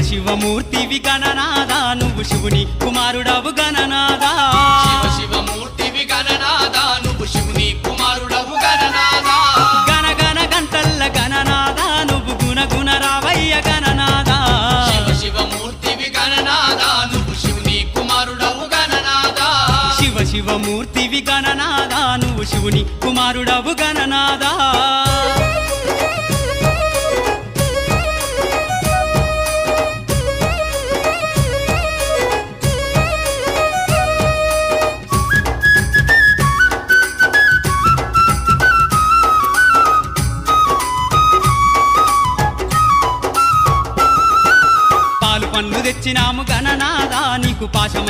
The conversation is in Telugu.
శివమూర్తివి గణనాదా నువ్వు శివుని కుమారుడవు గణనాదా శివమూర్తివి గణనాదా నువ్వు శివుని కుమారుడవు గణనాదా గణగణ గంటల్ల గణనాదా నువ్వు గుణగుణ రావయ్య గణనాదా శివమూర్తివి గణనాదా నువ్వు శివుని కుమారుడవు గణనాదా శివమూర్తివి గణనాదా నువ్వు శివుని కుమారుడవు గణనాదా పాలు పండ్లు తెచ్చినాము గణనాదా నీకు పాశం